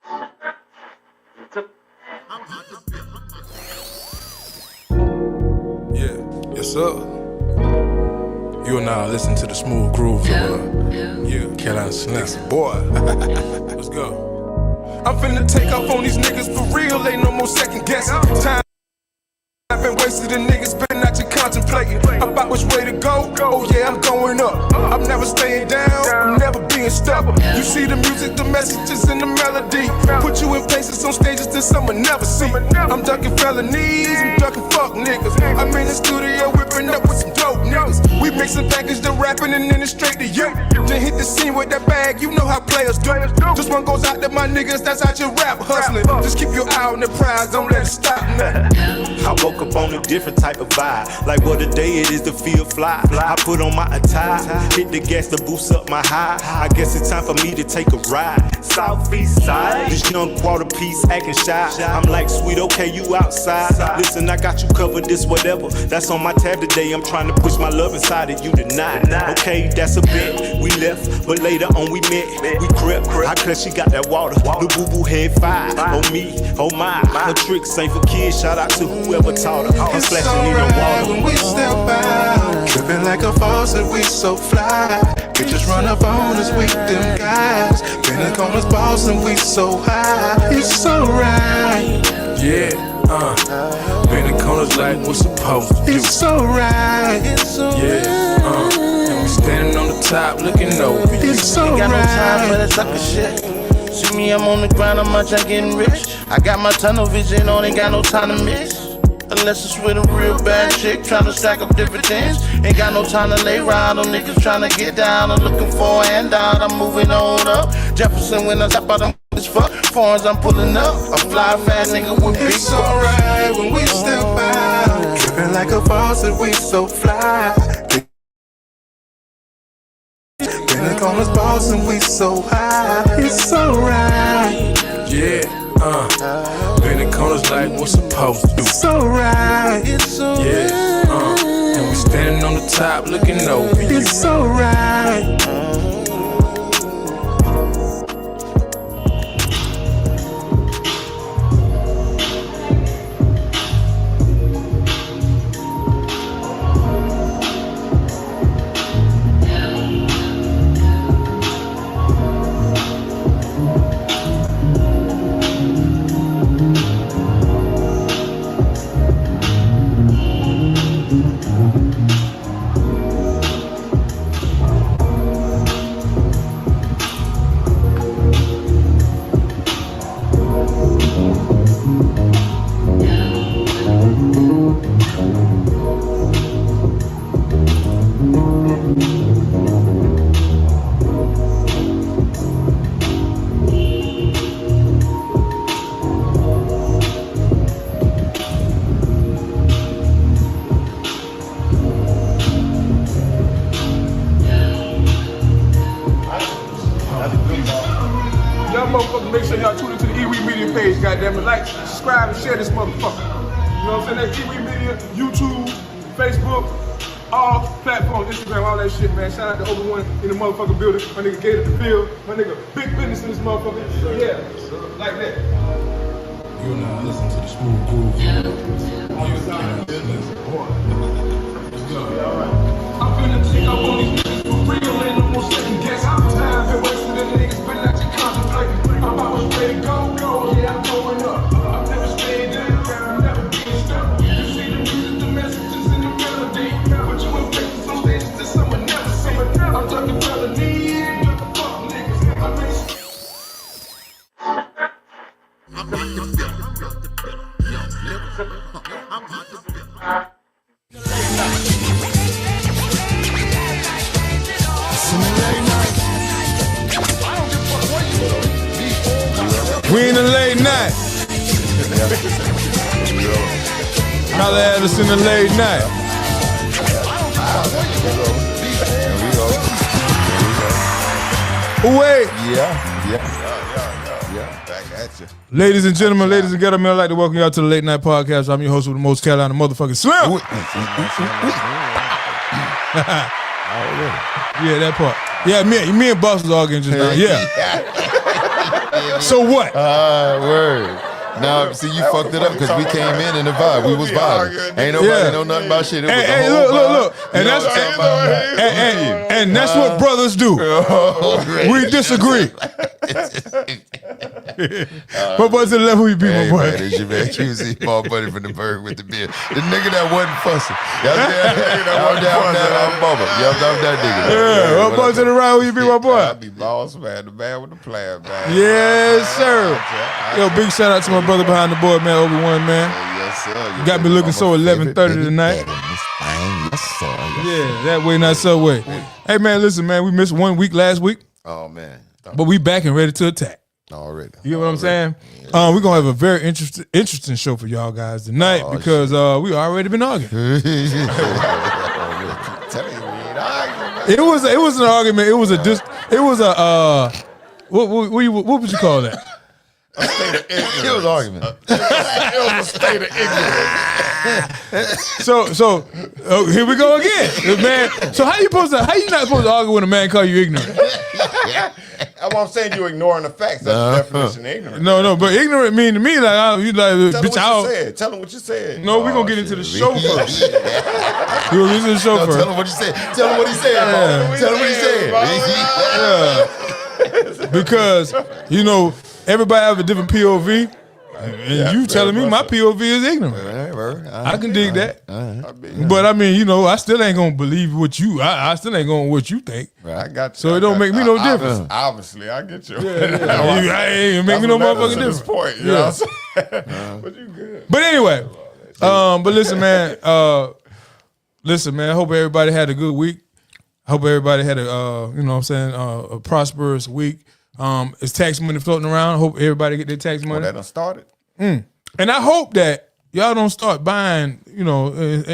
Yeah, yes sir. You and I listen to the smooth grooves of Carolina Slimm. Boy, let's go. I'm finna take off on these niggas for real, ain't no more second guessing. Time I've been wasted and niggas been out here contemplating about which way to go. Oh yeah, I'm going up. I'm never staying down, I'm never being stuck. You see the music, the messages, and the melody. Put you in places on stages that someone never see. I'm ducking felonies, I'm ducking fuck niggas. I'm in the studio whipping up with some dope niggas. We mixing package, the rapping, and then it's straight to you. Then hit the scene with that bag, you know how players do. This one goes out to my niggas that's out here rap hustling. Just keep your eye on the prize, don't let it stop nothing. I woke up on a different type of vibe, like what a day it is to feel fly. I put on my attire, hit the gas to boost up my high. I guess it's time for me to take a ride. Southeast side, this young quarter piece acting shy. I'm like, sweet, okay, you outside. Listen, I got you covered, this whatever. That's on my tab today, I'm trying to push my love inside of you tonight. Okay, that's a bit, we left, but later on we met. We crept, I clutch, she got that water. The boo-boo head fire, oh me, oh my. Her tricks ain't for kids, shout out to whoever taught her. I'm splashing in the water. When we step out, tripping like a faucet, we so fly. Bitches run up on us, we them guys. Been the corners boss and we so high. It's so right. Yeah, been the corners like we're supposed to do. It's so right. Yeah, and we standing on the top looking over you. It's so Ain't got no time for right. that sucker shit. See me, I'm on the grind, I'm out here getting rich. I got my tunnel vision on, ain't got no time to miss. Unless it's with a real bad chick tryna stack up dividends. Ain't got no time to lay ride on niggas tryna get down. I'm looking for a handout, I'm moving on up. Jefferson when I step out, I'm as fuck. Foreigns, I'm pulling up. A fly fast nigga with big It's alright when we step out, tripping like a faucet, we so fly. Been the corners boss and we so high. It's alright. Yeah, been the corners like we're supposed to do. It's alright. Yeah, and we standing on the top looking over you. It's alright. Make sure y'all tune into the E-Weed Media page, goddammit. Like, subscribe, and share this motherfucker. You know what I'm saying? That's E-Weed Media, YouTube, Facebook, all platforms, Instagram, all that shit, man. Shout out to Obi-Wan in the motherfucking building. My nigga Gator the Field. My nigga big business in this motherfucker. Yeah, like that. You and I listen to the smooth grooves. I'm finna take up on these niggas for real, ain't no more second guess. Time been wasting and niggas been out here contemplating about which way to go. Yeah, I'm going up. I'm never staying down, I'm never being stuck. You see the music, the messages, and the melody. Put you in places on stages that someone never see. I'm ducking felonies, ducking fuck niggas. We in the late night. Holla at us in the late night. Wait. Yeah. Back at you. Ladies and gentlemen, I'd like to welcome y'all to the Late Night Podcast. I'm your host with the most Carolina motherfucking Slimm. Yeah, that part. Yeah, me and Boss was arguing just now. Yeah. So what? Word. Now, see, you fucked it up because we came in the vibe. We was vibing. Ain't nobody know nothing about shit. It was Hey, the whole look. vibe. And that's what brothers do. We disagree. What was the level you be, my boy? Man, it's your man QZ, Paul Buddy from the Berg with the beer. The nigga that wasn't fussing. That nigga. Yeah, what was it around you be, my boy? I be boss, man. The man with the plan, man. Yes, sir. Yo, big shout out to my brother behind the board, man, Obi-Wan, man. Yes, sir. You got me looking so 11:30 tonight. Yes, sir. Yeah, that way, not so way. Hey, man, listen, man, we missed 1 week last week, Oh, man. but we back and ready to attack. Already. You know what I'm saying? We're going to have a very interesting show for y'all guys tonight because we already been arguing. It was an argument. It was what would you call that? It was argument. It was a state of ignorance. So here we go again, man. So how you not supposed to argue when a man call you ignorant? That's what I'm saying. You ignoring the facts. That's the definition of ignorant. No, but ignorant mean to me you like bitch out. Tell him what you said. No, we're gonna get into the show first. We're gonna get into the show first. Tell him what you said. Tell him what he said, bro. Tell him what he said. Because everybody have a different POV. And you telling me my POV is ignorant. I can dig that. But I mean, I still ain't gonna believe what you. I still ain't gonna what you think. I got you. So it don't make me no difference. Obviously, I get you. It make me no motherfucking difference. Point, you know what I'm saying? But you good. But anyway, but listen, man. I hope everybody had a good week. I hope everybody had a a prosperous week. Is tax money floating around? I hope everybody get their tax money. That done started. And I hope that y'all don't start buying,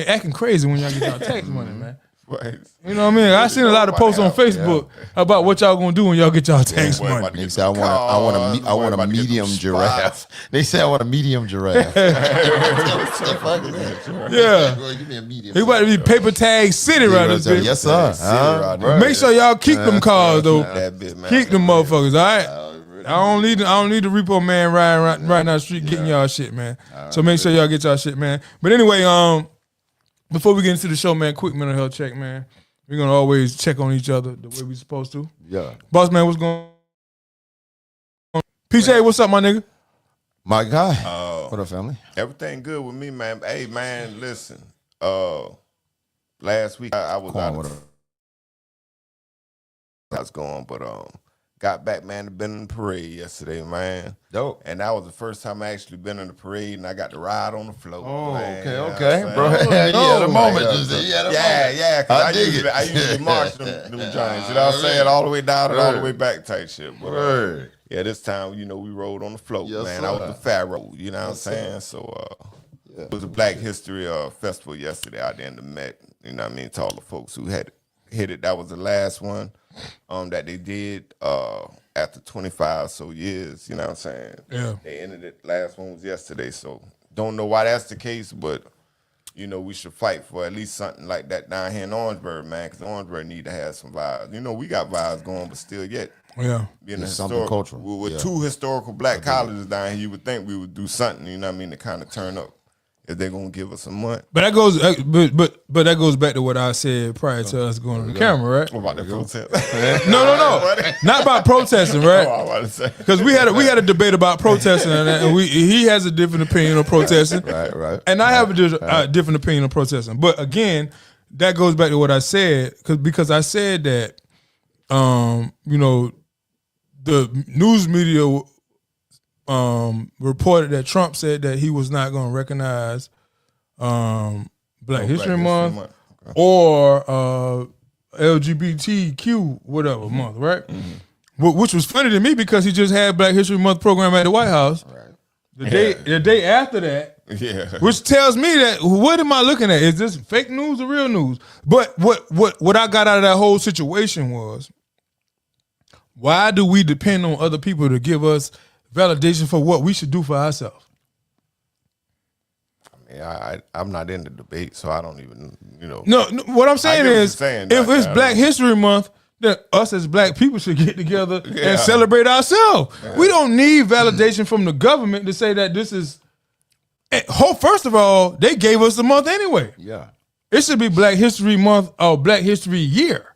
acting crazy when y'all get y'all tax money, man. Right. You know what I mean? I seen a lot of posts on Facebook about what y'all gonna do when y'all get y'all tax money. They say I want a medium giraffe. They say I want a medium giraffe. Yeah. Give me a medium. He about to be paper tag city right this bitch. Yes, sir. Make sure y'all keep them cars though. That bit, man. Keep them motherfuckers, all right? I don't need the repo man riding right down the street getting y'all shit, man. So make sure y'all get y'all shit, man. But anyway, before we get into the show, man, quick mental health check, man. We're gonna always check on each other the way we supposed to. Yeah. Boss man, what's going on? PJ, what's up, my nigga? My guy. What up, family? Everything good with me, man. Hey, man, listen. Last week I was out of I was going, but got back, man. Been in the parade yesterday, man. Dope. And that was the first time I actually been in the parade, and I got to ride on the float. Oh, man, okay, bro. The moment. Yeah. Cause I usually march them joints. You know what I'm saying? All the way down and all the way back type shit. But yeah, this time, we rode on the float, man. Sir. I was the Pharaoh. You know what I'm saying? So it was a Black History Festival yesterday out there in the Met. You know what I mean? To all the folks who had hit it. That was the last one that they did after 25 so years. You know what I'm saying? Yeah. They ended it. Last one was yesterday. So don't know why that's the case, but we should fight for at least something like that down here in Orangeburg, man, because Orangeburg need to have some vibes. We got vibes going, but still yet. Yeah. It's something cultural. With two historical Black colleges down here, you would think we would do something, you know what I mean, to kind of turn up if they're gonna give us some money. But that goes, but that goes back to what I said prior to us going on the camera, right? What about the protest? No, not about protesting, right? I'm about to say. Because we had a debate about protesting, and he has a different opinion on protesting, Right. and I have a different opinion on protesting. But again, that goes back to what I said, because I said that, the news media reported that Trump said that he was not going to recognize Black History Month. Okay. Or LGBTQ whatever month, right? Mm-hmm. Which was funny to me because he just had Black History Month program at the White House. Right. The day after that, which tells me that what am I looking at? Is this fake news or real news? But what I got out of that whole situation was, why do we depend on other people to give us validation for what we should do for ourselves? I'm not in the debate, so I don't even, No, what I'm saying is, if it's Black History Month, then us as black people should get together and celebrate ourselves. Yeah. We don't need validation from the government to say that this is. First of all, they gave us the month anyway. Yeah. It should be Black History Month or Black History Year.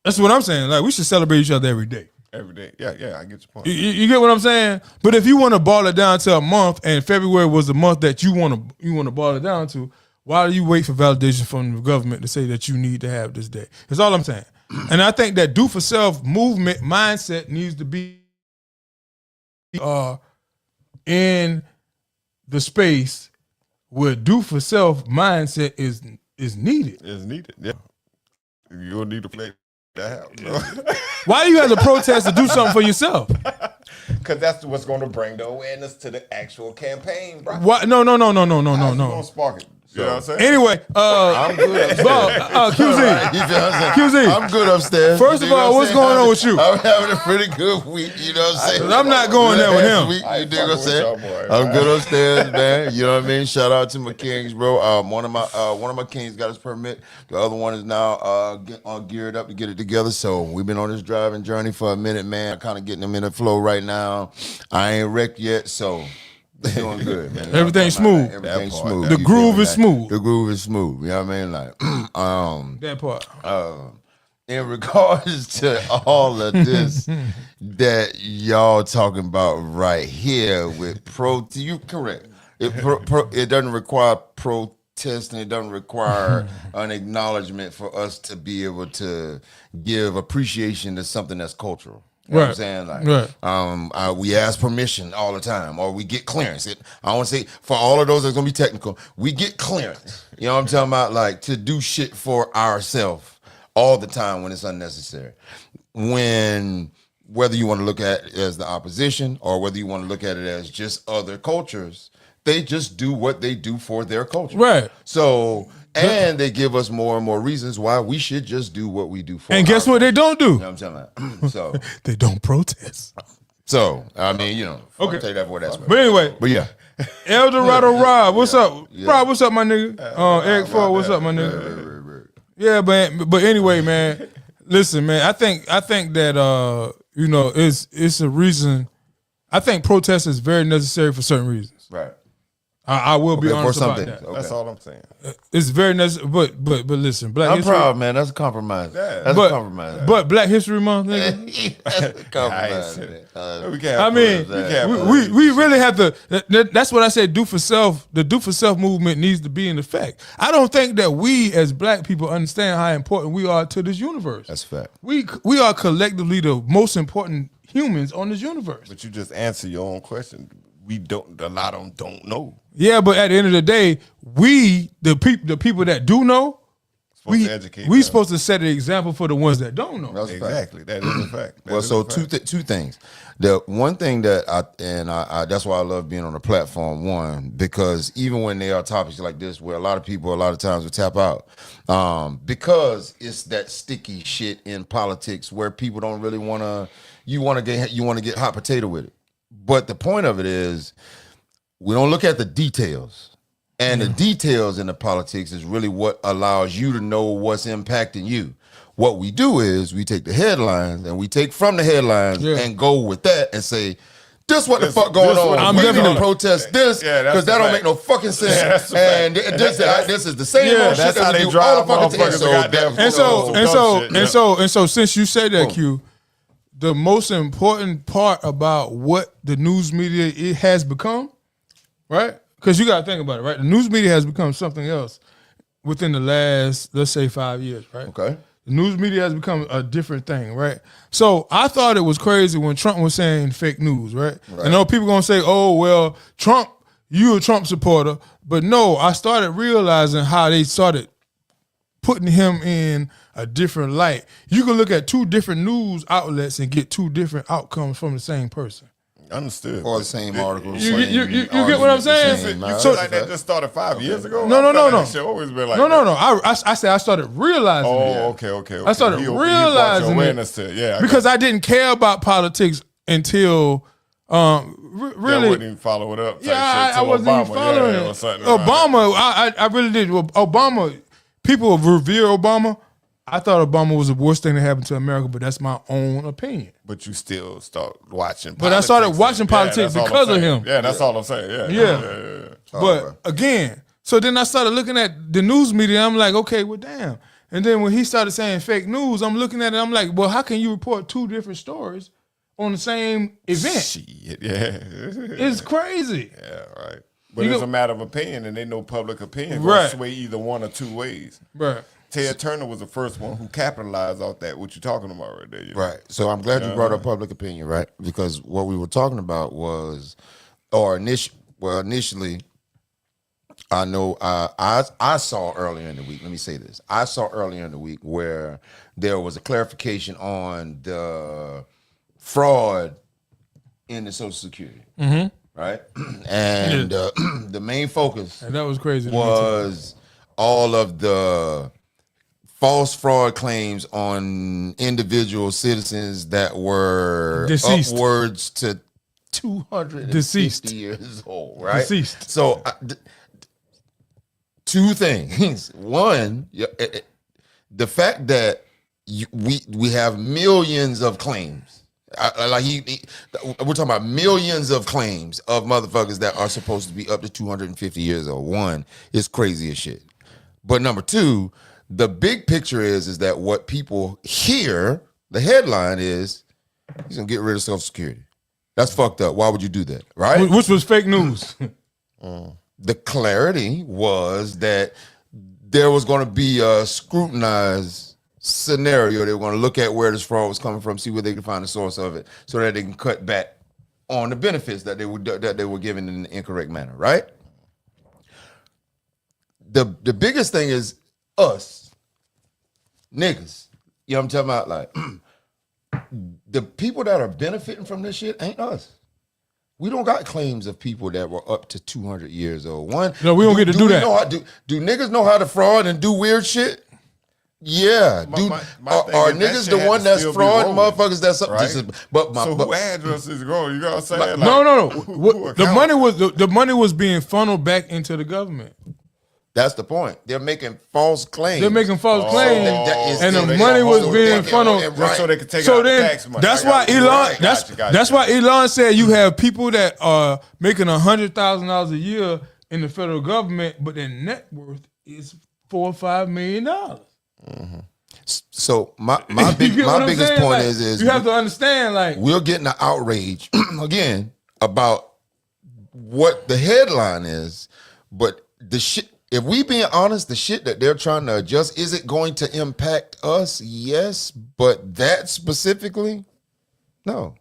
That's what I'm saying. Like, we should celebrate each other every day. Every day. Yeah, I get your point. You get what I'm saying? But if you want to boil it down to a month, and February was the month that you want to boil it down to, why do you wait for validation from the government to say that you need to have this day? That's all I'm saying. And I think that do for self movement mindset needs to be in the space where do for self mindset is needed. It's needed. Yeah. You'll need to play that out. Why do you have to protest to do something for yourself? Because that's what's going to bring the awareness to the actual campaign, bro. What? No. It's going to spark it. You know what I'm saying? Anyway, I'm good upstairs. QZ. I'm good upstairs. First of all, what's going on with you? I'm having a pretty good week. You know what I'm saying? I'm not going there with him. You dig what I'm saying? I'm good upstairs, man. You know what I mean? Shout out to my kings, bro. One of my kings got his permit. The other one is now geared up to get it together. So we've been on this driving journey for a minute, man. I'm kind of getting them in the flow right now. I ain't wrecked yet, so. Doing good, man. Everything's smooth. Everything's smooth. The groove is smooth. The groove is smooth. You know what I mean? Like, that part. In regards to all of this that y'all talking about right here with you correct. It doesn't require protest and it doesn't require an acknowledgement for us to be able to give appreciation to something that's cultural. You know what I'm saying? Like, we ask permission all the time, or we get clearance. I want to say, for all of those that's going to be technical, we get clearance. You know what I'm talking about? Like, to do shit for ourselves all the time when it's unnecessary. Whether you want to look at it as the opposition, or whether you want to look at it as just other cultures, they just do what they do for their culture. Right. So... And they give us more and more reasons why we should just do what we do for. And guess what they don't do? You know what I'm talking about? So they don't protest. So I mean, okay. I'll take that for what that's. But anyway, yeah. El Dorado Rob, what's up? Yeah. Rob, what's up, my nigga? Eric Ford, what's up, my nigga? Yeah, but anyway, man. Listen, man. I think that it's a reason. I think protest is very necessary for certain reasons. Right. I will be honest about that. Okay. That's all I'm saying. It's very necessary, but listen, Black I'm History. I'm proud, man. That's a compromise. Yeah. That's a compromise. But Black History Month, nigga. That's a compromise. We really have to. That's what I said. Do for self. The do for self movement needs to be in effect. I don't think that we as Black people understand how important we are to this universe. That's a fact. We are collectively the most important humans on this universe. But you just answer your own question. A lot of them don't know. Yeah, but at the end of the day, the people that do know, we supposed to set an example for the ones that don't know. That's exactly. That is a fact. Two things. The one thing that I that's why I love being on the platform. One, because even when there are topics like this where a lot of people a lot of times will tap out, because it's that sticky shit in politics where people don't really want to. You want to get hot potato with it. But the point of it is, we don't look at the details. And the details in the politics is really what allows you to know what's impacting you. What we do is we take the headlines and we take from the headlines and go with that and say, this what the fuck going on. I'm definitely going to protest this because that don't make no fucking sense. And this is the same old shit that we do all the fucking time. And so since you say that, Q, the most important part about what the news media it has become, right? Because you got to think about it, right? The news media has become something else within the last, let's say, 5 years, right? Okay. The news media has become a different thing, right? So I thought it was crazy when Trump was saying fake news, right? I know people going to say, oh, well, Trump, you a Trump supporter. But no, I started realizing how they started putting him in a different light. You can look at two different news outlets and get two different outcomes from the same person. Understood. Or the same article. You get what I'm saying? You feel like that just started 5 years ago? No. It's always been like no. I said I started realizing okay. I started realizing it because I didn't care about politics until really. I wouldn't even follow it up. I wasn't even following Obama. I really did. Obama, people revere Obama. I thought Obama was the worst thing that happened to America, but that's my own opinion. But you still start watching politics. But I started watching politics because of him. Yeah, that's all I'm saying. Yeah. But again, so then I started looking at the news media. I'm like, okay, well, damn. And then when he started saying fake news, I'm looking at it. I'm like, well, how can you report two different stories on the same event? Shit, yeah. It's crazy. Yeah, right. But it's a matter of opinion, and they know public opinion will Right. sway either one or two ways. Right. Ted Turner was the first one who capitalized off that. What you talking about right there? You know? Right. So I'm glad you brought up public opinion, right? Because what we were talking about was, initially, I know I saw earlier in the week. Let me say this: I saw earlier in the week where there was a clarification on the fraud in the Social Security, right? And the main focus And that was crazy. was all of the false fraud claims on individual citizens that were Deceased. upwards to 250 Deceased. years old, right? Deceased. So, two things. One, the fact that we have millions of claims. We're talking about millions of claims of motherfuckers that are supposed to be up to 250 years old. One, is crazy as shit. But number two, the big picture is that what people hear, the headline is, he's gonna get rid of Social Security. That's fucked up. Why would you do that, right? Which was fake news. The clarity was that there was going to be a scrutinized scenario. They were going to look at where this fraud was coming from, see where they can find the source of it, so that they can cut back on the benefits that they were given in the incorrect manner, right? The biggest thing is us, niggas. You know what I'm talking about? Like, the people that are benefiting from this shit ain't us. We don't got claims of people that were up to 200 years old. One, No, we don't get to do that. Do niggas know how to fraud and do weird shit? Yeah. My thing Are is that niggas shit the had one to that's still be frauding rolling, motherfuckers that's up? right? So who address is going? You know what I'm saying? Like, No. who The money was being funneled back into the government. That's the point. They're making false claims. They're making false claims, that is and still- the money was being funneled. Just so they can take So out the then, tax money. that's I why got you. Elon. Right. That's Gotcha. why Elon said you have people that are making $100,000 a year in the federal government, but their net worth is $4 or $5 million. So my You get what I'm biggest saying? point Like, is you have to understand, like, we're getting an outrage again about what the headline is, but the shit. If we being honest, the shit that they're trying to adjust, is it going to impact us? Yes, but that specifically, no.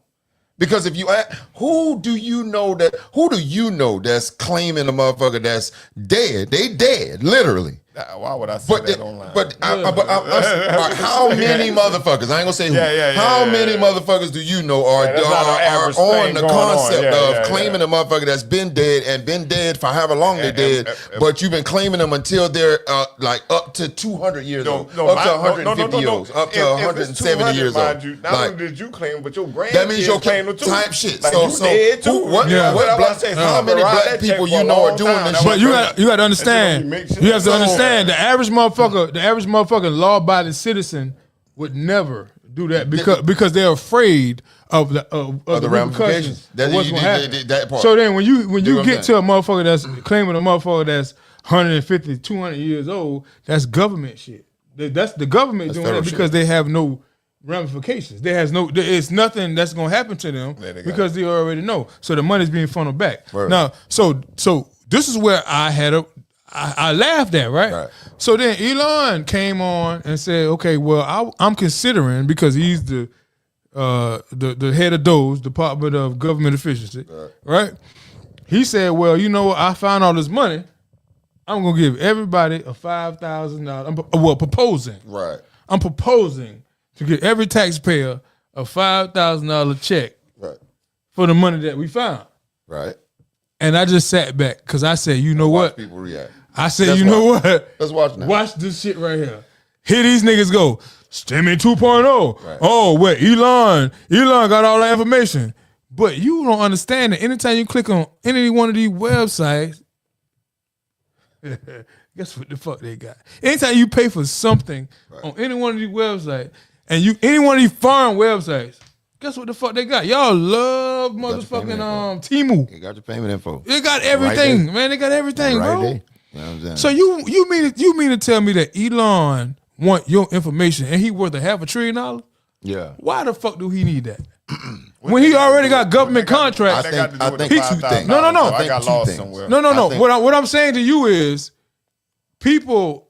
Because if you ask, who do you know that's claiming a motherfucker that's dead? They dead, literally. Why would I say that online? How many motherfuckers? I ain't gonna say who. How many motherfuckers do you know are that's not an average on thing the going on. concept Yeah, of claiming a motherfucker that's been dead and been dead for however long they're dead, but you've been claiming them until they're like up to 200 years old, up to 150 years old, up to 170 years old. Not only did you claim, but your grandkids That means your claim it too. type shit. Like, So you dead too. how many black people you know are doing this shit? but you got to understand. You have to understand the average motherfucker, law-abiding citizen would never do that because they're afraid of the ramifications. That- Of what's you- gonna happen. that part. So then when you what get I'm to a motherfucker that's claiming a motherfucker that's 150, 200 years old, that's government shit. That's the government doing federal that because they have no ramifications. It's nothing that's gonna happen to them because they already know. So the money's being funneled back. Right. Now, so this is where I laughed at, right? So then Elon came on and said, okay, well, I'm considering, because he's the head of DOGE, Department of Government Efficiency, right? He said, well, you know what? I found all this money. I'm going to give everybody a $5,000. I'm proposing. Right. I'm proposing to give every taxpayer a $5,000 check for the money that we found. Right. And I just sat back because I said, you know what? People react. I said, Let's you know watch. what? Let's watch now. Watch this shit right here. Here these niggas go. Stimmy 2.0. Right. Oh, wait, Elon got all that information. But you don't understand that anytime you click on any one of these websites, Guess what the fuck they got? Anytime you pay for something on any one of these websites, and any one of these foreign websites, guess what the fuck they got? Y'all love motherfucking Temu. You got your payment info. They got everything, man. They got everything, bro. There. You know what I'm saying? So you mean to tell me that Elon want your information and he worth $500 billion? Yeah. Why the fuck do he need that? When he already got government contracts. I think two things. No. I got lost somewhere. No. What I'm saying to you is, people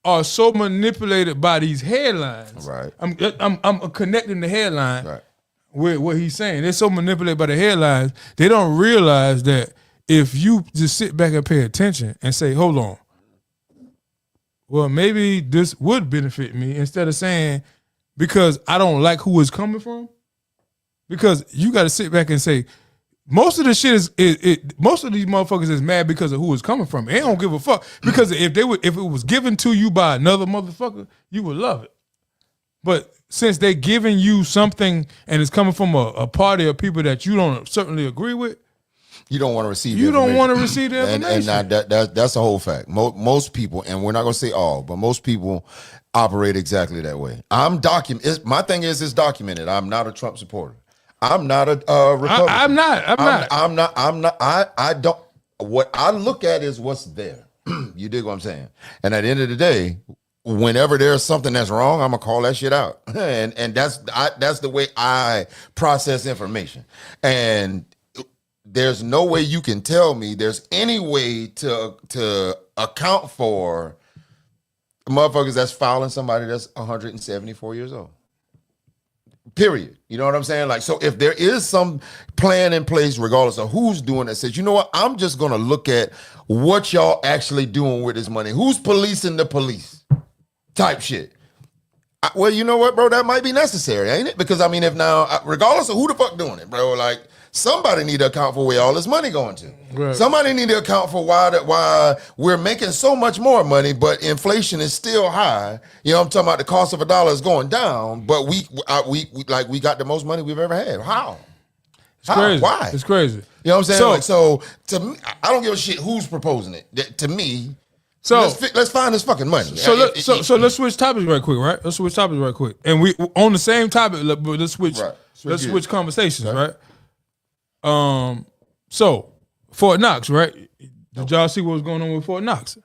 are so manipulated by these headlines. Right. I'm connecting the headline with what he's saying. They're so manipulated by the headlines, they don't realize that if you just sit back and pay attention and say, hold on, well, maybe this would benefit me, instead of saying, because I don't like who it's coming from. Because you got to sit back and say, most of the shit most of these motherfuckers is mad because of who it's coming from. They don't give a fuck. Because if it was given to you by another motherfucker, you would love it. But since they giving you something and it's coming from a party of people that you don't certainly agree with, you don't want to receive. You don't want to receive the information. And that's a whole fact. Most people, and we're not going to say all, but most people operate exactly that way. My thing is, it's documented. I'm not a Trump supporter. I'm not a Republican. I'm not. I don't. What I look at is what's there. You dig what I'm saying? And at the end of the day, whenever there's something that's wrong, I'm gonna call that shit out. And that's the way I process information. And there's no way you can tell me there's any way to account for motherfuckers that's fouling somebody that's 174 years old. Period. You know what I'm saying? Like, so if there is some plan in place, regardless of who's doing it, says, you know what, I'm just gonna look at what y'all actually doing with this money. Who's policing the police? Type shit. Well, you know what, bro? That might be necessary, ain't it? Because I mean, if now, regardless of who the fuck doing it, bro, like, somebody need to account for where all this money going to. Right. Somebody need to account for why we're making so much more money, but inflation is still high. You know, I'm talking about the cost of a dollar is going down, but we got the most money we've ever had. How? It's crazy. Why? It's crazy. You know what I'm saying? So to me, I don't give a shit who's proposing it. To me, so let's find this fucking money. So let's switch topics right quick, right? Let's switch topics right quick, and we on the same topic, but let's switch. Right. Let's switch conversations, right? So Fort Knox, right? Did y'all see what was going on with Fort Knox?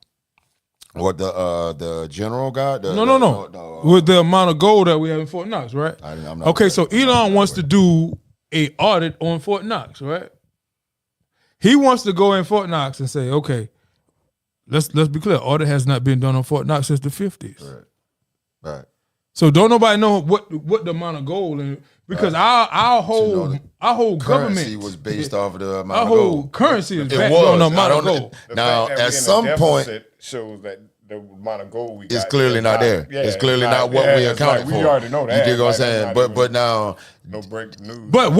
What the general guy? No. With the amount of gold that we have in Fort Knox, right? I'm not okay, so Elon wants to do a audit on Fort Knox, right? He wants to go in Fort Knox and say, okay, let's be clear, audit has not been done on Fort Knox since the 50s. Right. So don't nobody know what the amount of gold in, because our whole government currency was based off of the amount our of gold. whole currency is based on the amount of gold. Now, at some point, shows that the amount of gold we got is clearly not there. Yeah, it's clearly not what we accounted for. We already know that. You dig what I'm saying? But now, no breaking news. But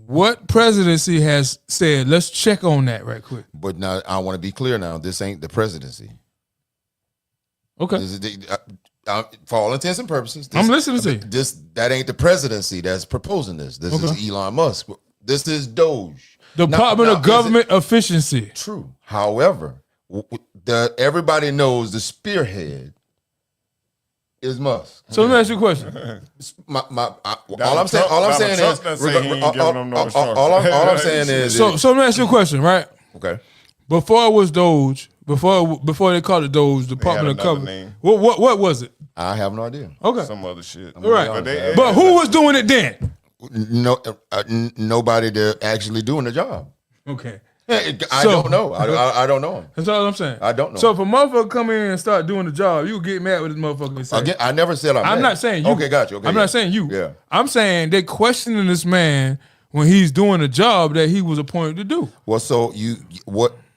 what presidency has said? Let's check on that right quick. But now I want to be clear. Now this ain't the presidency. Okay. For all intents and purposes, I'm listening to you. That ain't the presidency that's proposing this. This is Elon Musk. This is Doge. Department of Government Efficiency. True. However, everybody knows the spearhead is Musk. So let me ask you a question. All I'm saying is. So let me ask you a question, right? Okay. Before it was Doge, before they called it Doge, Department of Government. What was it? I have no idea. Okay. Some other shit. Right. But who was doing it then? No, nobody there actually doing the job. Okay. I don't know. I don't know him. That's all I'm saying. I don't know. So if a motherfucker come in and start doing the job, you get mad with this motherfucker and say, again, I never said I'm mad. not saying you. Okay, got you. Okay, I'm not saying you. Yeah. I'm saying they questioning this man when he's doing the job that he was appointed to do. Well, so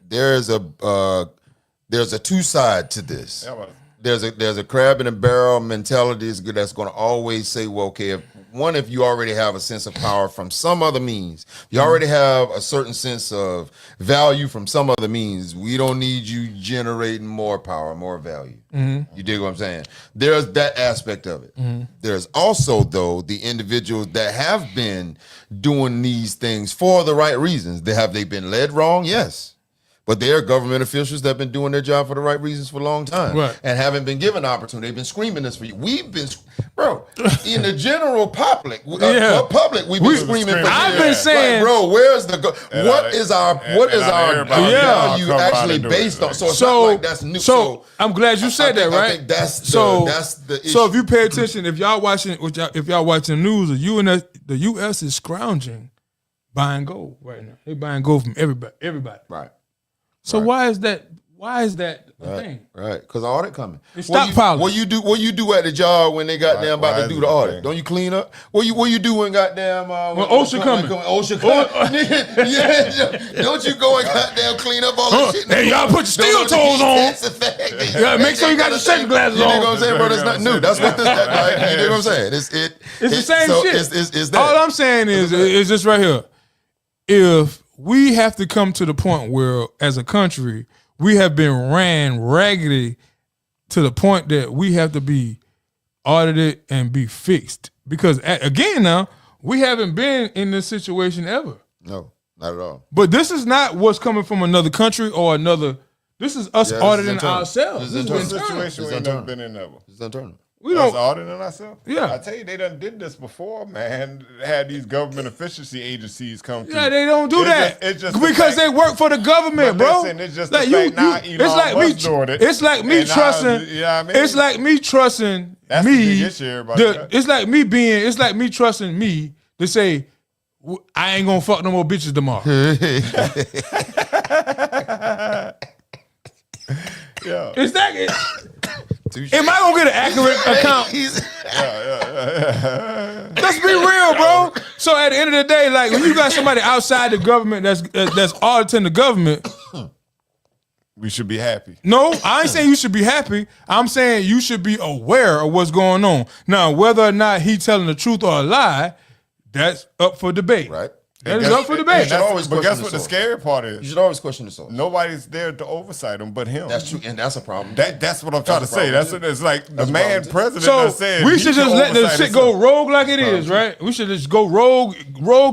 there's a two side to this. Yeah, well, There's a crab in a barrel mentality that's going to always say, well, okay, if you already have a sense of power from some other means, you already have a certain sense of value from some other means, we don't need you generating more power, more value. Mm-hmm. You dig what I'm saying? There's that aspect of it. Mm-hmm. There's also, though, the individuals that have been doing these things for the right reasons. Have they been led wrong? Yes. But there are government officials that have been doing their job for the right reasons for a long time, Right. and haven't been given the opportunity. They've been screaming this for you. We've been, bro, in the general public, we've been screaming for I've years. been saying, like, bro, where's the what is our value actually based on? So it's not like that's new. So I'm glad you said that, right? I think that's the issue. So if you pay attention, if y'all watching the news, the U.S. is scrounging, buying gold right now. They buying gold from everybody. Right. So why is that a thing? Right, because audit coming. It's stockpiling. What you do at the job when they goddamn about to do the audit? Don't you clean up? What you do when goddamn when OSHA coming? OSHA coming. Yeah. Don't you go and goddamn clean up all the shit? Hey, y'all put your steel toes on. That's a fact. Yeah, make sure you got your safety glasses on. You know what I'm saying, bro? That's not new. That's what this. You know what I'm saying? It's the same so shit. It's that. All I'm saying is this right here. If we have to come to the point where, as a country, we have been ran raggedy to the point that we have to be audited and be fixed. Because, again, now, we haven't been in this situation ever. No, not at all. But this is not what's coming from another country or another. This is us auditing ourselves. This is This internal. situation we ain't never been in ever. It's internal. We Us don't. auditing ourselves? Yeah. I tell you, they done did this before, man. They had these government efficiency agencies come through. Yeah, they don't do that. It's just because they work for the government, But bro. listen, it's just like the fact now Elon Musk doing it. It's like me And now, trusting. you know what I mean? It's like me trusting That's me. the big issue everybody got. It's like me being. It's like me trusting me to say, I ain't gonna fuck no more bitches tomorrow. Yeah. Is that it? Am I gonna get an accurate account? Let's be real, bro. So at the end of the day, like when you got somebody outside the government that's auditing the government, We should be happy. no, I ain't saying you should be happy. I'm saying you should be aware of what's going on. Now, whether or not he telling the truth or a lie, that's up for debate. Right. That is up for debate. should always But question guess the what the source. scary part You is? should always question the source. Nobody's there to oversight him but him. That's true, and that's a problem. That's what I'm trying to That's a say. problem, That's too. what it's like. The That's a man problem, too. president So done said we he should can just let the oversight shit himself. go rogue like it is, right? We should just go rogue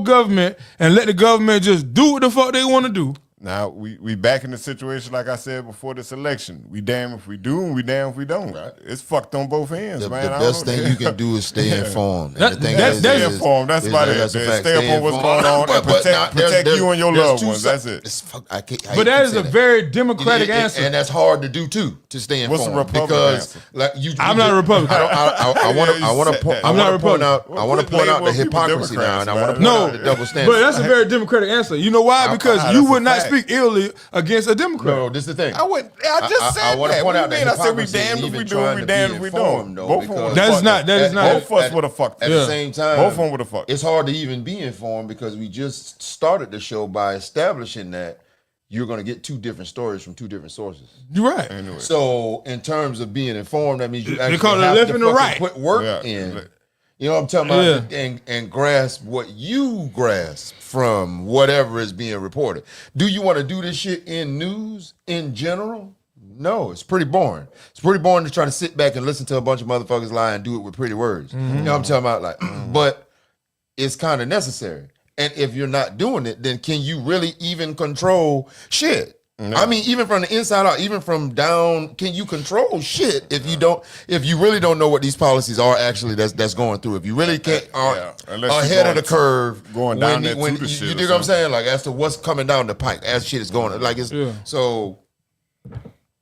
government and let the government just do what the fuck they want to do. Now we back in the situation like I said before this election. We damn if we do and we damn if we don't. Right. It's fucked on both ends, The man. I best don't know. thing you can do is stay informed. That- And the thing that- is, that's Stay informed. That's about it. that's a fact. Stay up on what's informed. going on and But now, protect you and your there's loved two ones. sides. That's it. It's fuck- I hate But that to is say a very democratic It- answer. and that's hard to do too. To stay informed. What's the Republican because answer? like you, I'm not a Republican. I want Yeah, you to said point. that. I I'm not want a to point out. Republican. I want to point out the Label people hypocrisy now, and I want to Democrats, point man. out the double standard. But that's a very democratic answer. You know why? Because that's you a would not fact. speak illy against a Democrat. No, this is the thing. I just said want to that. point What out do the you mean? I said we hypocrisy damned if even we do trying and we to damned be if we informed, don't. though, Both of them because- would That is fuck not- it. that is not- Both of us would have fucked At it. the same time, Both of them would have fucked. It's hard to even be informed because we just started the show by establishing that you're going to get two different stories from two different sources. You're right. Anyway. So, in terms of being informed, that means you They actually call it have left to and the fucking right. put work Yeah. in. You know what I'm talking about? Yeah. And grasp what you grasp from whatever is being reported. Do you want to do this shit in news in general? No, it's pretty boring. It's pretty boring to try to sit back and listen to a bunch of motherfuckers lie and do it with pretty words. You know what I'm talking about? Like, but it's kind of necessary. And if you're not doing it, then can you really even control shit? No. I mean, even from the inside out, even from down, can you control shit if you don't? If you really don't know what these policies are actually that's going through, if you really can't are Yeah, unless you're ahead of the going curve, going down when, there when to the you, shit you or dig what I'm something. saying? Like as to what's coming down the pike as shit is going, like it's Yeah. so.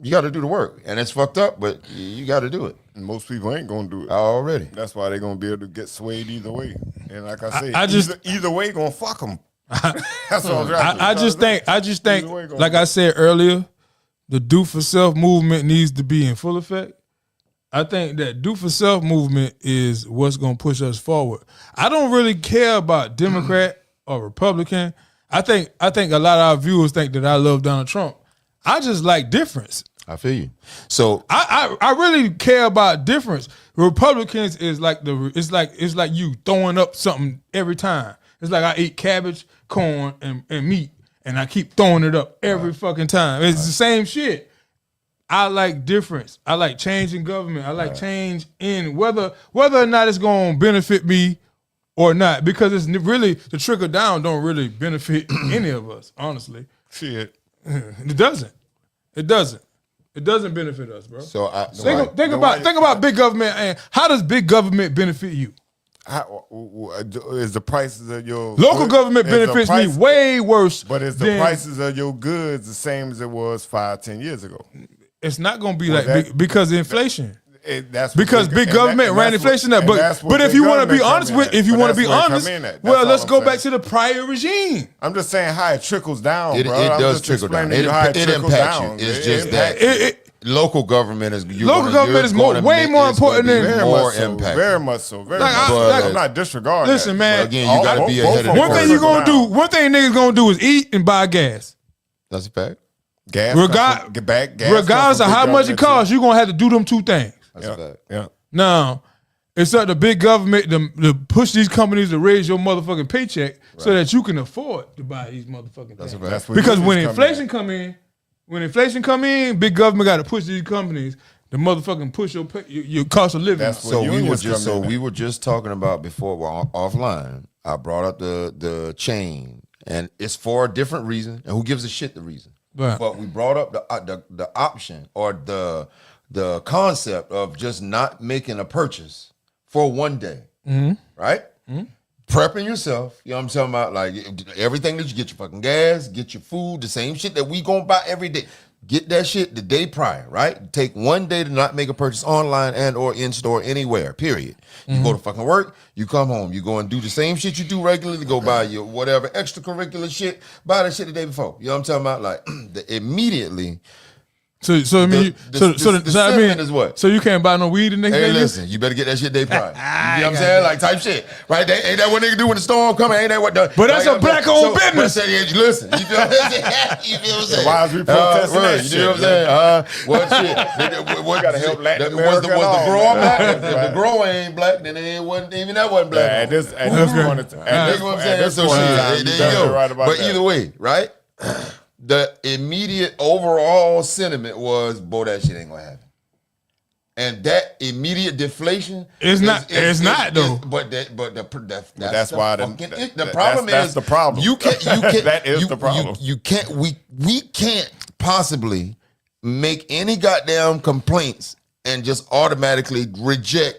You got to do the work, and it's fucked up, but you got to do it Most people ain't gonna do it. already. That's why they're gonna be able to get swayed either way. And like I say, I just- either way gonna fuck them. That's what I'm trying to I just think, Either way gonna like I said earlier, the do for self movement needs to be in full effect. I think that do for self movement is what's going to push us forward. I don't really care about Democrat or Republican. I think a lot of our viewers think that I love Donald Trump. I just like difference. I feel you. So I really care about difference. Republicans is like it's like you throwing up something every time. It's like I eat cabbage, corn, and meat, and I keep throwing it up every fucking time. It's the same shit. I like difference. I like change in government. I like change in whether or not it's gonna benefit me or not, because it's really the trickle down don't really benefit any of us, honestly. Shit. It doesn't. It doesn't. It doesn't benefit us, bro. So think about big government, and how does big government benefit you? How, is the prices of your Local government benefits me way worse. But is the prices of your goods the same as it was 5-10 years ago? It's not going to be because of inflation. That's because big government ran inflation up. But if you want to be honest well, let's go back to the prior regime. I'm just saying how it trickles down, it, bro. It does trickle down. It impacts you. It's just that local government is way more important than more impact. Very much so. I'm not disregarding. Listen, man. Again, you got to be ahead of the one thing you gonna do. One thing niggas gonna do is eat and buy gas. That's a fact. Gas. Regardless of how much it costs, you're gonna have to do them two things. That's a fact. Yeah. Now, it's up to big government to push these companies to raise your motherfucking paycheck so that you can afford to buy these motherfucking things. That's because when inflation come in, big government got to push these companies to motherfucking push your cost of living. We were just talking about before offline. I brought up the chain, and it's for a different reason. And who gives a shit the reason? Right. But we brought up the option or the concept of just not making a purchase for one day, right? Mm-hmm. Prepping yourself, you know what I'm talking about? Like everything that you get your fucking gas, get your food, the same shit that we gonna buy every day. Get that shit the day prior, right? Take one day to not make a purchase online and or in store anywhere, period. You go to fucking work, you come home, you go and do the same shit you do regularly, go buy your whatever extracurricular shit, buy that shit the day before. You know what I'm talking about? Like immediately. So I mean, the sentiment is what? So you can't buy no weed the next day? Hey, listen, you better get that shit day prior. You know what I'm saying? Like type shit, right? Ain't that what nigga do when the storm coming? Ain't that what? But that's a black-owned business. Listen, you feel what I'm saying? You feel what I'm saying? Why is we protesting that shit? You know what I'm saying? What shit? What gotta help Latin America? Was the grower black? If the grower ain't black, then it wasn't even that wasn't black. At this point in time, there you go. But either way, right? The immediate overall sentiment was, boy, that shit ain't gonna happen. And that immediate deflation it's not though. That's why the problem is that's the problem. You can't that is the problem. You can't we can't possibly make any goddamn complaints and just automatically reject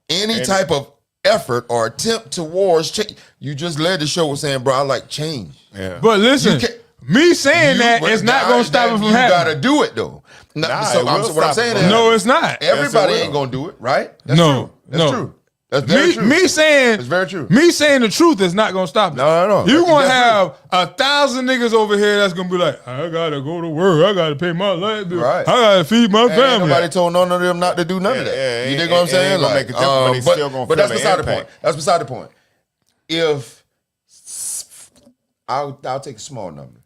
any type of effort or attempt towards change. You just led the show with saying, bro, I like change. Yeah. But listen, me saying that is not going to stop it from happening. You got to do it, though. What I'm saying is, no, it's not. Everybody ain't going to do it, right? That's true. That's very true. Me saying it's very true. Me saying the truth is not going to stop it. No. You're going to have 1,000 niggas over here that's going to be like, I got to go to work. I got to pay my light bill. Right. I got to feed my family. Nobody told none of them not to do none of that. You dig what I'm saying? But that's beside the point. That's beside the point. If I'll take a small number.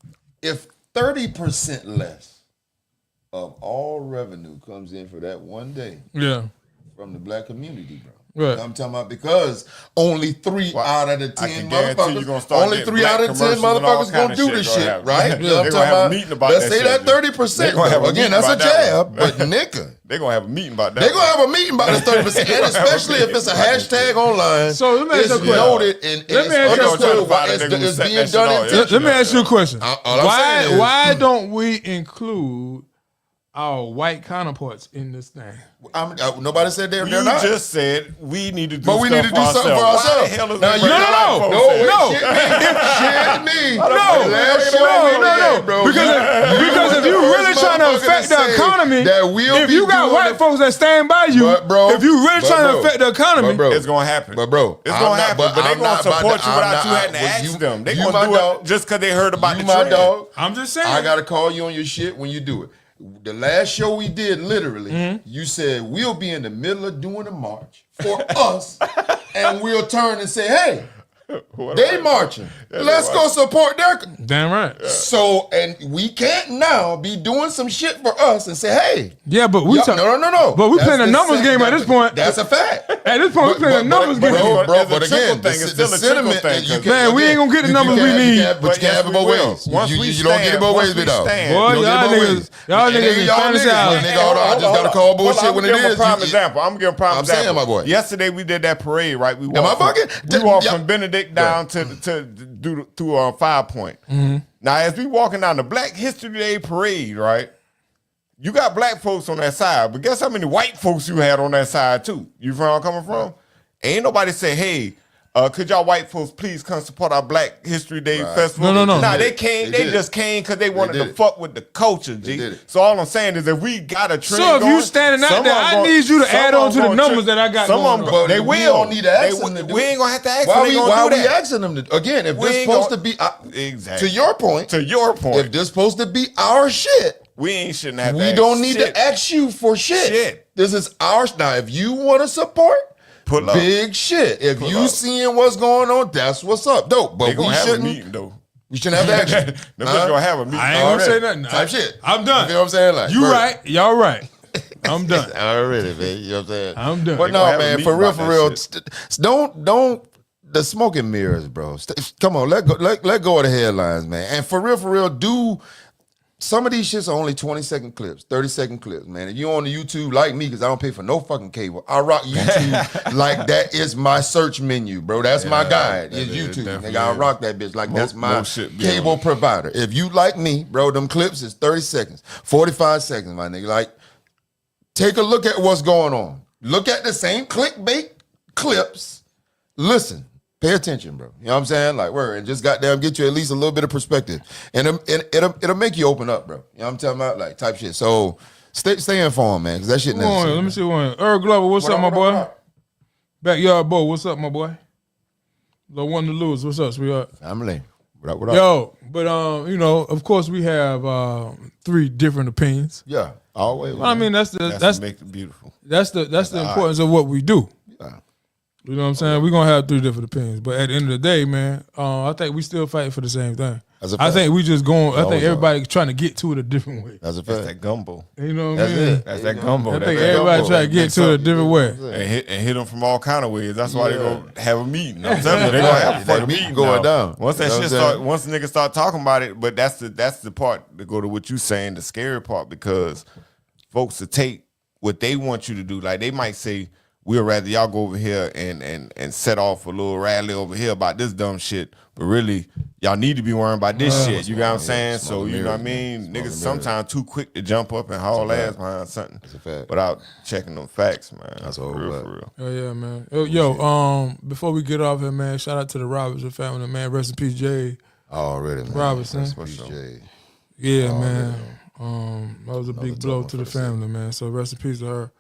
If 30% less of all revenue comes in for that one day from the black community, bro. Right. I'm talking about because only 3 out of the 10 motherfuckers, only 3 out of the 10 motherfuckers gonna do this shit, right? You know what I'm talking about? Let's say that 30%. Again, that's a jab, but nigga. They're going to have a meeting about that. They're going to have a meeting about this 30%, and especially if it's a hashtag online. So let me ask you a question. Noted and it's being done intentionally. Let me ask you a question. Why don't we include our white counterparts in this thing? Nobody said they're not. You just said we need to do something for ourselves. Why the hell is that? No. Because if you really trying to affect the economy, if you got white folks that stand by you, if you really trying to affect the economy, it's going to happen. But bro, it's going to happen. But they're going to support you without you having to ask them. They're going to do it just because they heard about the trend. I'm just saying. I got to call you on your shit when you do it. The last show we did, literally, you said we'll be in the middle of doing a march for us, and we'll turn and say, hey, they marching. Let's go support their... Damn right. So, and we can't now be doing some shit for us and say, hey. Yeah, but we... No. But we playing a numbers game at this point. That's a fact. At this point, we playing a numbers game. But again, the sentiment... Man, we ain't gonna get the numbers we need. But you can't have it both ways. You don't get it both ways, big dog. Boy, y'all niggas is fantasy island. I just gotta call bullshit when it is. I'm gonna give a prime example. I'm saying, my boy. Yesterday, we did that parade, right? We walked from Benedict dick down to 5 Point. Mm-hmm. Now, as we walking down the Black History Day parade, right? You got black folks on that side, but guess how many white folks you had on that side too? You feel where I'm coming from? Ain't nobody say, hey, could y'all white folks please come support our Black History Day festival? No. Nah, they came. They just came because they wanted to fuck with the culture, G. So all I'm saying is if we got a trend So if going, you standing out there, I need you to add on to the numbers that I got going on. But They we will. don't need to ask them to do We it. ain't gonna have to ask Why them. we, They gonna why do we that. asking them to? Again, if We this ain't supposed gonna- to be Exactly. to your point, if this supposed to be our shit, we ain't shouldn't have. we to ask don't need shit. to ask you for shit. Shit. This is ours. Now, if you want to support, Pull up. big shit. If Pull you up. seeing what's going on, that's what's up. Dope. But They we gonna have a shouldn't. meeting though. We shouldn't have to ask you. Them bitches gonna have a meeting. I ain't gonna say Already. nothing. Type shit. I'm done. You feel what I'm saying? Like, You word. right. Y'all right. I'm done. Already, man. You know what I'm saying? I'm done. But They no, gonna have a man, meeting for real, about that shit. don't the smoke and mirrors, bro. Come on, let go of the headlines, man. And for real, do some of these shits are only 20-second clips, 30-second clips, man. If you on the YouTube like me, because I don't pay for no fucking cable, I rock YouTube like that is my search menu, bro. That's my guide. Is YouTube. Nigga, I rock that bitch like that's my shit be cable on. provider. If you like me, bro, them clips is 30 seconds, 45 seconds, my nigga. Like, take a look at what's going on. Look at the same clickbait clips. Listen. Pay attention, bro. You know what I'm saying? Like, word, and just goddamn get you at least a little bit of perspective. And it'll make you open up, bro. You know what I'm talking about? Like, type shit. So, stay informed, man, because that shit Come on, necessary. let me see one. Earl Glover, what's up, my boy? Backyard Bo, what's up, my boy? The one to lose, what's up, sweetheart? Family. What up? Yo, but you know, of course, we have 3 different opinions. Yeah, always. I mean, that's That's make it beautiful. the importance of what we do. Yeah. You know what I'm saying? We're gonna have 3 different opinions, but at the end of the day, man, I think we still fighting for the same thing. That's a I fact. think we just going. I think always everybody trying to get to it a different way. That's a That's fact. that gumbo. You know what That's I mean? it. That's that gumbo. I That's think that everybody gumbo. try to get to it a different way. And hit them from all kind of ways. That's why they gonna have a meeting. I'm telling you, they gonna have a That fucking meeting meeting going now. down. Once that You know shit what I'm start, once niggas start talking about it, but that's the part to go to what you saying, the scary part, because folks to take what they want you to do. Like they might say, we'd rather y'all go over here and set off a little rally over here about this dumb shit. But really, y'all need to be worrying about this shit. You got what I'm saying? So, you know what I mean? Niggas sometimes too quick to jump up and haul ass behind something a fact. without checking them facts, man. That's a for whole real, lot. for real. Oh yeah, man. Yo, before we get off here, man, shout out to the Robinson family, man. Rest in peace, Jay Already, man. Robinson. PJ. Yeah, man. That was a big blow to the family, man. So rest in peace to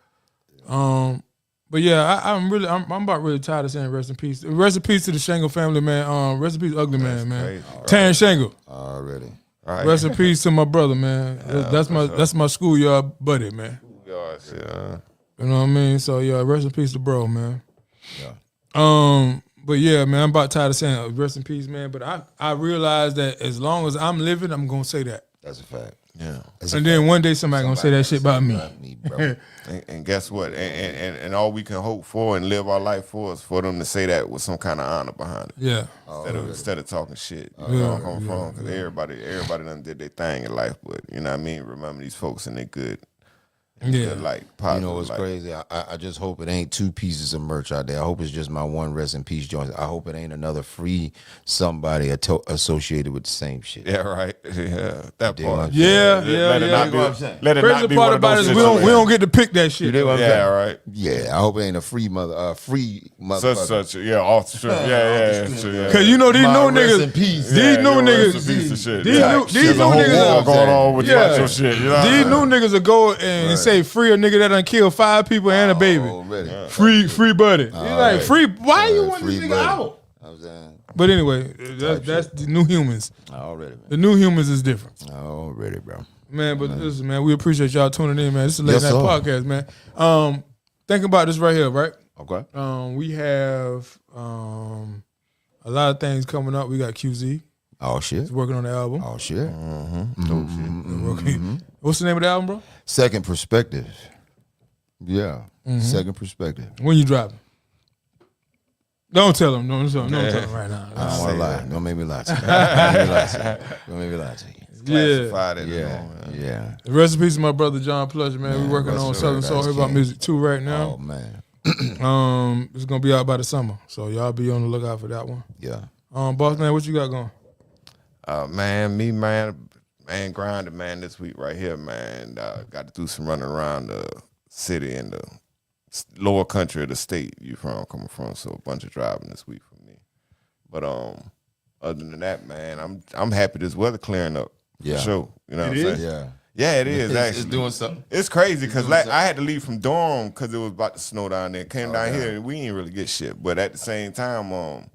her. But yeah, I'm about really tired of saying rest in peace. Rest in peace to the Shangle family, man. Rest in peace, Ugly Man, man. crazy. Terrence Shangle. Already. All right. Rest in peace to my brother, man. That's my schoolyard buddy, man. Gosh, yeah. You know what I mean? So yeah, rest in peace to bro, man. But yeah, man, I'm about tired of saying rest in peace, man. But I realize that as long as I'm living, I'm gonna say that. That's a fact. Yeah. And then one day somebody gonna say that shit about me. Bro. And guess what? And all we can hope for and live our life for is for them to say that with some kind of honor behind it. Yeah. Instead of talking shit. You know where I'm coming from? Because everybody done did their thing in life, but you know what I mean? Remember these folks and they good. Yeah. Good, like You positive. know what's life. crazy? I just hope it ain't 2 pieces of merch out there. I hope it's just my one rest in peace joint. I hope it ain't another free somebody associated with the same shit. Yeah, right. Yeah, that You know what part. I'm saying? Yeah, Let it not be. Let it Crazy not be part one of about those it is we don't get to pick that shit. You know what I'm Yeah, saying? right. Yeah, I hope it ain't a free motherfucker. Such. Yeah, off the strip. Yeah. Cause you know these My new rest niggas, in peace. these new niggas, these new niggas, going on with Yeah. your shit. You know? these new niggas will go and say free a nigga that done killed 5 people and a baby. Already. Free buddy. You're like free. Why you want this Free nigga buddy. out? I'm saying But anyway, that's the new humans. already, man. The new humans is different, Already, bro. man. But listen, man, we appreciate y'all tuning in, man. This is a late Yes, night sir. podcast, man. Think about this right here, right? Okay. We have a lot of things coming up. We got QZ. Oh shit. He's working on the album. Oh shit. What's the name of the album, bro? Second perspective. Yeah. Second perspective. When you dropping? Don't tell him. Don't tell him right now. I don't want to lie. Don't make me lie to you. Don't make me lie to you. Yeah. Classified at the Yeah. moment. Yeah. Rest in peace to my brother John Pleasure, man. We working on rest Southern in Soul peace, Hip Hop King. Music 2 right now. Oh man. It's gonna be out by the summer, so y'all be on the lookout for that one. Yeah. Boss man, what you got going? Man, grinding, man, this week right here, man. Got to do some running around the city and the lower country of the state coming from. So a bunch of driving this week for me. But other than that, man, I'm happy this weather clearing up. Yeah. For sure. You know what I'm saying? Yeah. Yeah, it is. Actually, it's doing something. It's crazy because I had to leave from Durham because it was about to snow down there. Came down here and we ain't really get shit. But at the same time,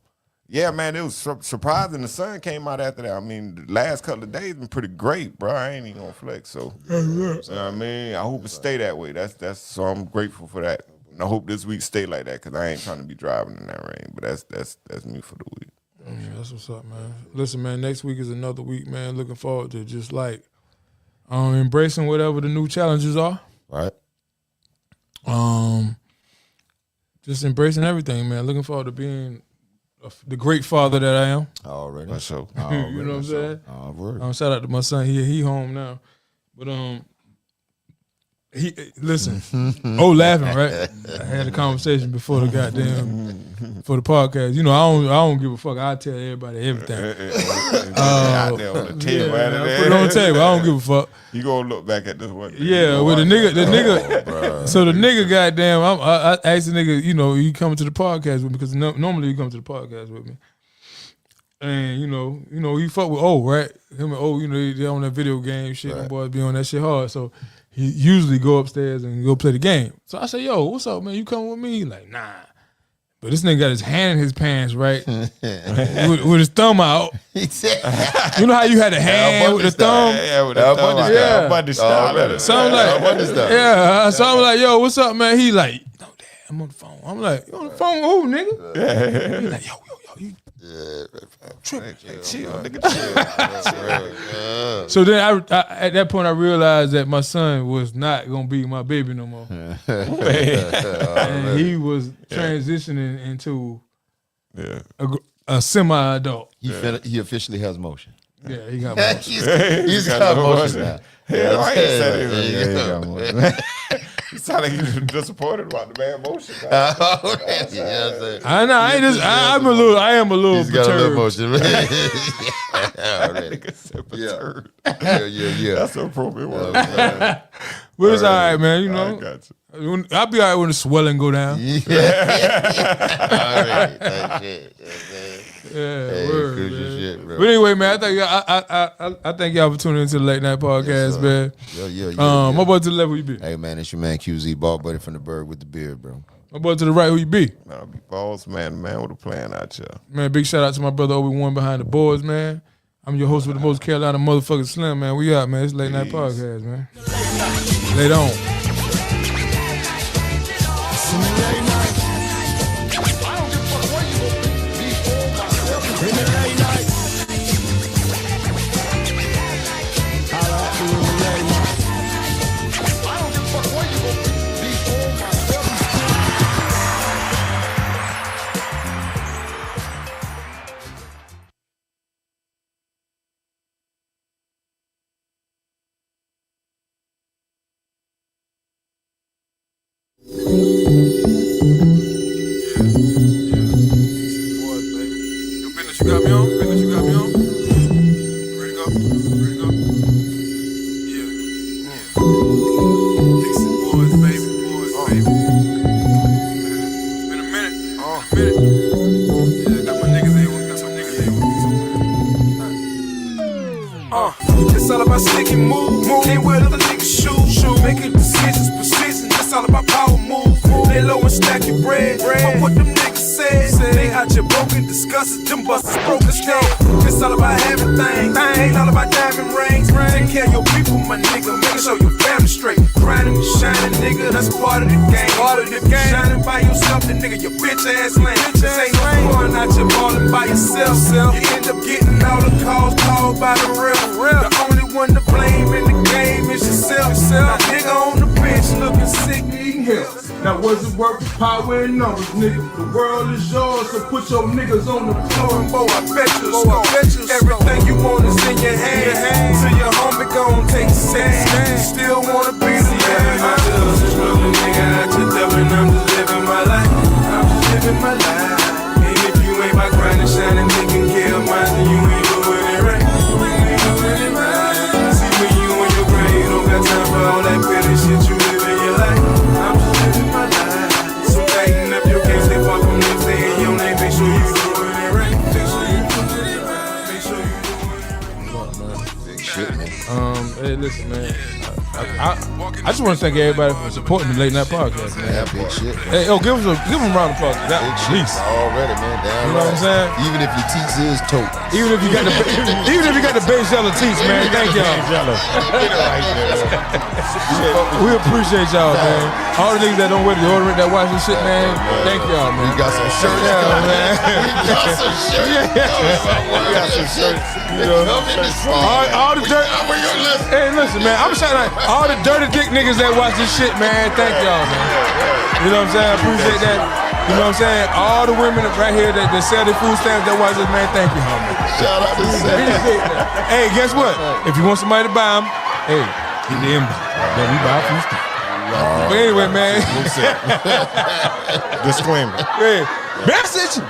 yeah, man, it was surprising. The sun came out after that. I mean, the last couple of days been pretty great, bro. I ain't even gonna flex. So, you know what I mean? I hope it stay that way. That's so I'm grateful for that. And I hope this week stay like that because I ain't trying to be driving in that rain. But that's me for the week. Yeah, that's what's up, man. Listen, man, next week is another week, man. Looking forward to just like embracing whatever the new challenges are. Right. Just embracing everything, man. Looking forward to being the great father that I am. Already. For sure. You know what I'm saying? Already. Shout out to my son. He home now. But he listen. Laughing, right? I had a conversation before the for the podcast. You know, I don't give a fuck. I tell everybody everything. Out there on the table. I put it on the table. I don't give a fuck. You gonna look back at this one? Yeah, with the nigga. So the nigga, goddamn, I asked the nigga, you know, you coming to the podcast with me because normally you come to the podcast with me. And you know, he fuck with right? Him and you know, they on that video game shit. Them boys be on that shit hard. So he usually go upstairs and go play the game. So I say, yo, what's up, man? You coming with me? He like, nah. But this nigga got his hand in his pants, right? with his thumb out. You know how you had a hand with the thumb? Yeah, with the thumb. Yeah. So I'm like, so I'm like, yo, what's up, man? He like, no, Dad, I'm on the phone. I'm like, you on the phone with who, nigga? He like, yo, you tripping. Chill, nigga, chill. So then at that point I realized that my son was not gonna be my baby no more. And he was transitioning into a semi-adult. He officially has motion. Yeah, he got motion. He's got motion now. Yeah, I ain't said it. He got motion. You sound like you're disappointed about the man motion. I know. I am a little He's got a little perturbed. motion. Yeah. That's the appropriate word. But it's all right, man. You know, I got you. I'll be all right when the swelling go down. Word, good man. shit, bro. But anyway, man, I thank y'all for tuning into the Late Night Podcast, man. Yeah. My boy to the left, who you be? Hey, man, it's your man QZ, ball buddy from the Bird with the beard, bro. My boy to the right, who you be? Man, I'll be boss, man with a plan out here. Man, big shout out to my brother Obi-Wan behind the boards, man. I'm your host with the most Carolina motherfucking Slimm, man. We out, man. It's Late Night Podcast, man. Later on. You got me on? Business, you got me on? Ready to go? Ready to go? Yeah. Dixie boys, baby. It's been a minute. Yeah, I got my niggas in. It's all about stick and move. Can't wear other niggas' shoes. Making decisions, precision. It's all about power move. Lay low and stack your bread. Fuck what them niggas said. They out here broken, disgusted. Them busters broke as hell. It's all about having things. Ain't all about diamond rings. Take care of your people, my nigga. Make sure your family straight. Grinding and shining, nigga. That's part of the game. Shining by yourself, the nigga, your bitch ass lame. This ain't no fun out here balling by yourself. You end up getting all the calls called by the real. The only one to blame in the game is yourself. Now nigga on the bench looking sick, needing help. Now was it worth the power and numbers, nigga? The world is yours, so put your niggas on the floor. Boy, I bet you, everything you want is in your hand. So your homie gon' take a stand. Still wanna be the man. I'm just a nigga out here dubbing, I'm just living my life. listen, man. I just want to thank everybody for supporting the Late Night Podcast, man. Yeah, big shit. Hey, give them a round of applause. That Big at shit least. already, man. Damn You know what I'm saying? Even if your teeth is tote. Even if you got the beige yellow teeth, man. Thank y'all. We appreciate y'all, man. All the niggas that don't wear deodorant that watch this shit, man. Thank y'all, man. We got some shirts. Yeah, man. We got some shirts. We got some shirts. You know, all the dirt. Hey, listen, man. I'm shouting out all the dirty dick niggas that watch this shit, man. Thank y'all, man. You know what I'm saying? I appreciate that. You know what I'm saying? All the women right here that sell their food stamps that watch this, man. Thank you, homie. Shout out to Sam. Hey, guess what? If you want somebody to buy them, hey, get the inbox. Then we buy food stamps. But anyway, man. Disclaimer. Hey, message.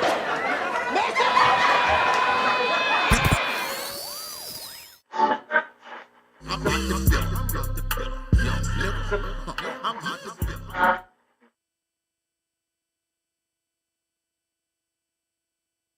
I'm